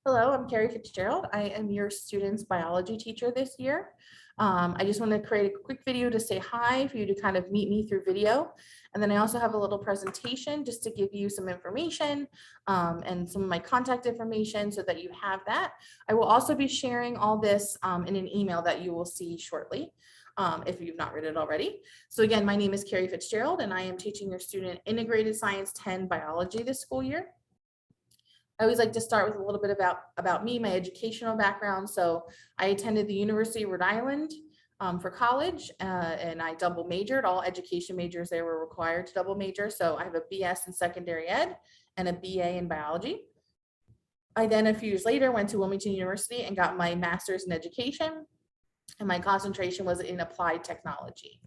Hello, I'm Carrie Fitzgerald. I am your student's biology teacher this year. I just want to create a quick video to say hi for you to kind of meet me through video. And then I also have a little presentation just to give you some information and some of my contact information so that you have that. I will also be sharing all this in an email that you will see shortly. If you've not read it already. So again, my name is Carrie Fitzgerald and I am teaching your student Integrated Science 10 biology this school year. I always like to start with a little bit about me, my educational background. So I attended the University of Rhode Island for college, and I double majored. All education majors there were required to double major. So I have a BS in secondary ed and a BA in biology. I then, a few years later, went to Wilmington University and got my master's in education, and my concentration was in applied technology.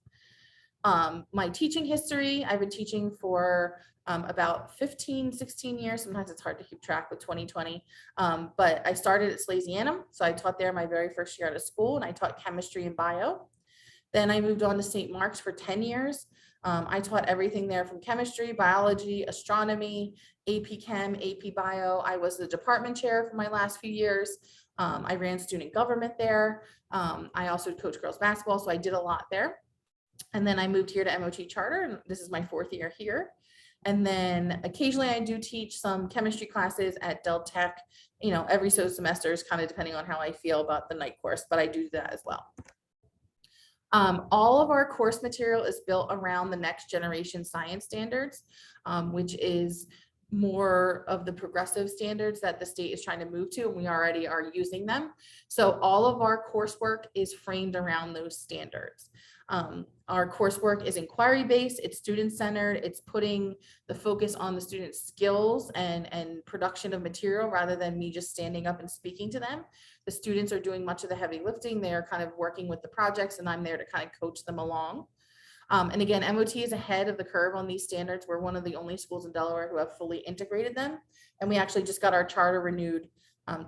My teaching history, I've been teaching for about 15, 16 years. Sometimes it's hard to keep track with 2020. But I started at Salesianum. So I taught there my very first year out of school, and I taught chemistry and bio. Then I moved on to St. Mark's for 10 years. I taught everything there from chemistry, biology, astronomy, AP Chem, AP Bio. I was the department chair for my last few years. I ran student government there. I also coached girls basketball, so I did a lot there. And then I moved here to MOT charter, and this is my 4th year here. And then occasionally I do teach some chemistry classes at Del Tech, every so semesters, kind of depending on how I feel about the night course, but I do that as well. All of our course material is built around the next generation science standards, which is more of the progressive standards that the state is trying to move to, and we already are using them. So all of our coursework is framed around those standards. Our coursework is inquiry-based, it's student-centered, it's putting the focus on the student's skills and production of material rather than me just standing up and speaking to them. The students are doing much of the heavy lifting. They are kind of working with the projects, and I'm there to kind of coach them along. And again, MOT is ahead of the curve on these standards. We're one of the only schools in Delaware who have fully integrated them. And we actually just got our charter renewed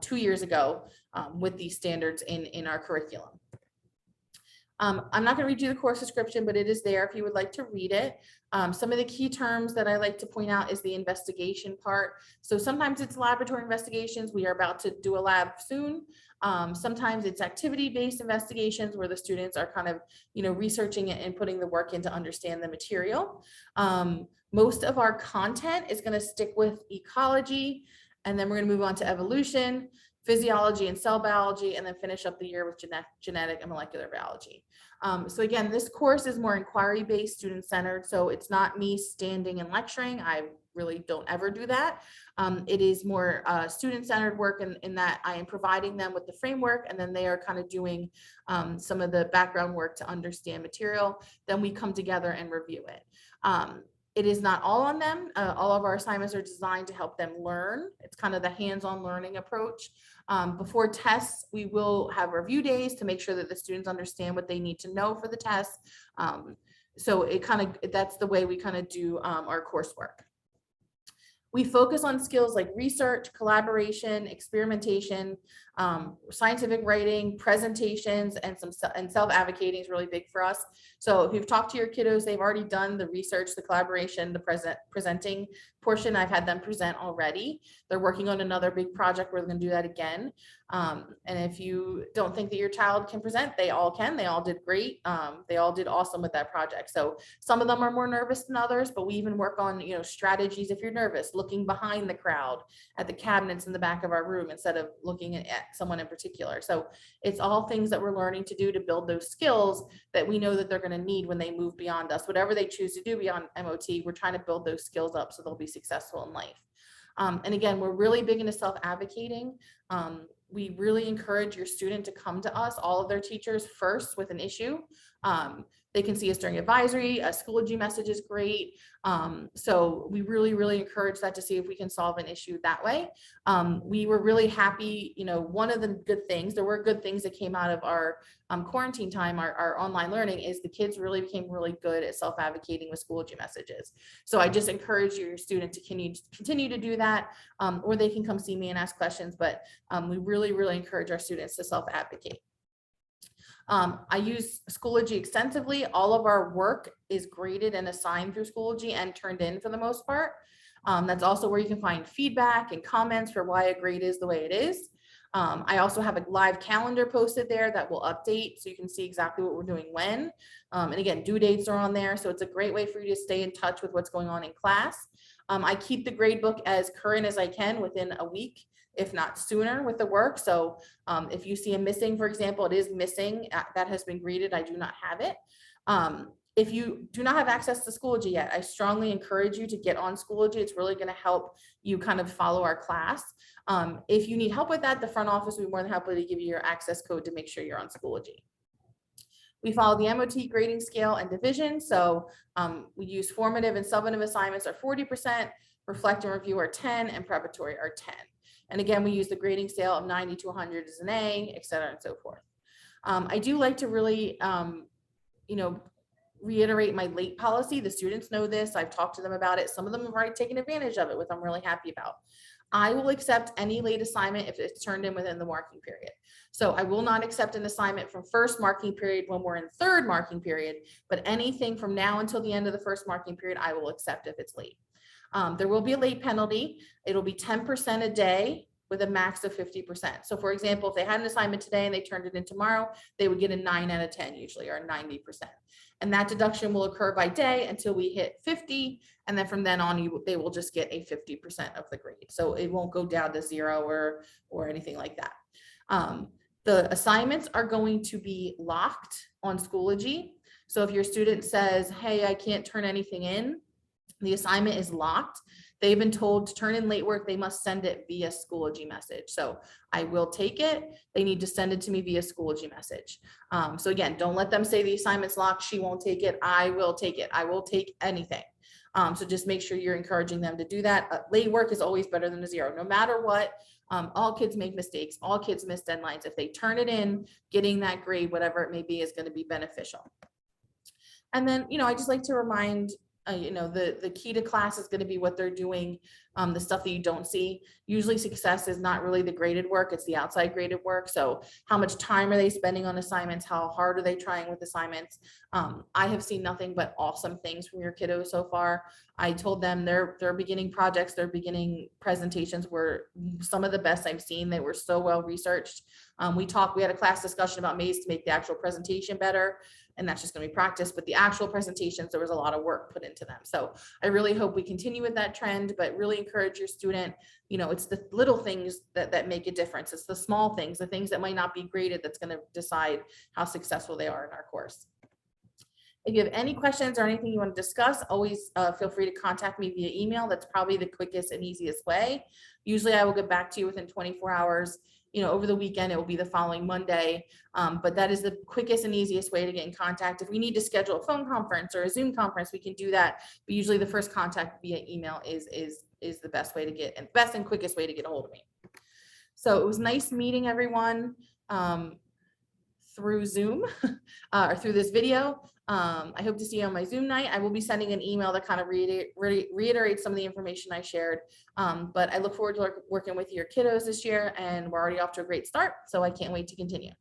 2 years ago with these standards in our curriculum. I'm not going to read you the course description, but it is there if you would like to read it. Some of the key terms that I like to point out is the investigation part. So sometimes it's laboratory investigations. We are about to do a lab soon. Sometimes it's activity-based investigations where the students are kind of, researching it and putting the work in to understand the material. Most of our content is going to stick with ecology, and then we're going to move on to evolution, physiology and cell biology, and then finish up the year with genetic and molecular biology. So again, this course is more inquiry-based, student-centered, so it's not me standing and lecturing. I really don't ever do that. It is more student-centered work in that I am providing them with the framework, and then they are kind of doing some of the background work to understand material. Then we come together and review it. It is not all on them. All of our assignments are designed to help them learn. It's kind of the hands-on learning approach. Before tests, we will have review days to make sure that the students understand what they need to know for the test. So that's the way we kind of do our coursework. We focus on skills like research, collaboration, experimentation, scientific writing, presentations, and self-advocating is really big for us. So if you've talked to your kiddos, they've already done the research, the collaboration, the presenting portion. I've had them present already. They're working on another big project. We're going to do that again. And if you don't think that your child can present, they all can. They all did great. They all did awesome with that project. So some of them are more nervous than others, but we even work on, strategies if you're nervous, looking behind the crowd at the cabinets in the back of our room instead of looking at someone in particular. So it's all things that we're learning to do to build those skills that we know that they're going to need when they move beyond us. Whatever they choose to do beyond MOT, we're trying to build those skills up so they'll be successful in life. And again, we're really big into self-advocating. We really encourage your student to come to us, all of their teachers first with an issue. They can see us during advisory. A Schoology message is great. So we really, really encourage that to see if we can solve an issue that way. We were really happy, one of the good things, there were good things that came out of our quarantine time, our online learning, is the kids really became really good at self-advocating with Schoology messages. So I just encourage your student to continue to do that, or they can come see me and ask questions, but we really, really encourage our students to self-advocate. I use Schoology extensively. All of our work is graded and assigned through Schoology and turned in for the most part. That's also where you can find feedback and comments for why a grade is the way it is. I also have a live calendar posted there that will update so you can see exactly what we're doing when. And again, due dates are on there. So it's a great way for you to stay in touch with what's going on in class. I keep the grade book as current as I can within a week, if not sooner, with the work. So if you see a missing, for example, it is missing, that has been graded, I do not have it. If you do not have access to Schoology yet, I strongly encourage you to get on Schoology. It's really going to help you kind of follow our class. If you need help with that, the front office will be more than happy to give you your access code to make sure you're on Schoology. We follow the MOT grading scale and division. So we use formative and summative assignments are 40%, reflect and review are 10, and preparatory are 10. And again, we use the grading scale of 90 to 100 as an A, et cetera, and so forth. I do like to really, reiterate my late policy. The students know this. I've talked to them about it. Some of them have already taken advantage of it, which I'm really happy about. I will accept any late assignment if it's turned in within the marking period. So I will not accept an assignment from first marking period when we're in third marking period, but anything from now until the end of the first marking period, I will accept if it's late. There will be a late penalty. It'll be 10% a day with a max of 50%. So for example, if they had an assignment today and they turned it in tomorrow, they would get a 9 out of 10 usually, or 90%. And that deduction will occur by day until we hit 50. And then from then on, they will just get a 50% of the grade. So it won't go down to 0 or anything like that. The assignments are going to be locked on Schoology. So if your student says, hey, I can't turn anything in, the assignment is locked. They've been told to turn in late work. They must send it via Schoology message. So I will take it. They need to send it to me via Schoology message. So again, don't let them say the assignment's locked. She won't take it. I will take it. I will take anything. So just make sure you're encouraging them to do that. Late work is always better than a 0, no matter what. All kids make mistakes. All kids miss deadlines. If they turn it in, getting that grade, whatever it may be, is going to be beneficial. And then, I just like to remind the key to class is going to be what they're doing, the stuff that you don't see. Usually success is not really the graded work, it's the outside graded work. So how much time are they spending on assignments? How hard are they trying with assignments? I have seen nothing but awesome things from your kiddos so far. I told them their beginning projects, their beginning presentations were some of the best I've seen. They were so well researched. We had a class discussion about Maze to make the actual presentation better. And that's just going to be practice, but the actual presentations, there was a lot of work put into them. So I really hope we continue with that trend, but really encourage your student, it's the little things that make a difference. It's the small things, the things that might not be graded that's going to decide how successful they are in our course. If you have any questions or anything you want to discuss, always feel free to contact me via email. That's probably the quickest and easiest way. Usually I will get back to you within 24 hours. Over the weekend, it will be the following Monday, but that is the quickest and easiest way to get in contact. If we need to schedule a phone conference or a Zoom conference, we can do that. But usually the first contact via email is the best way to get, and best and quickest way to get a hold of me. So it was nice meeting everyone through Zoom or through this video. I hope to see you on my Zoom night. I will be sending an email that kind of reiterates some of the information I shared. But I look forward to working with your kiddos this year, and we're already off to a great start. So I can't wait to continue.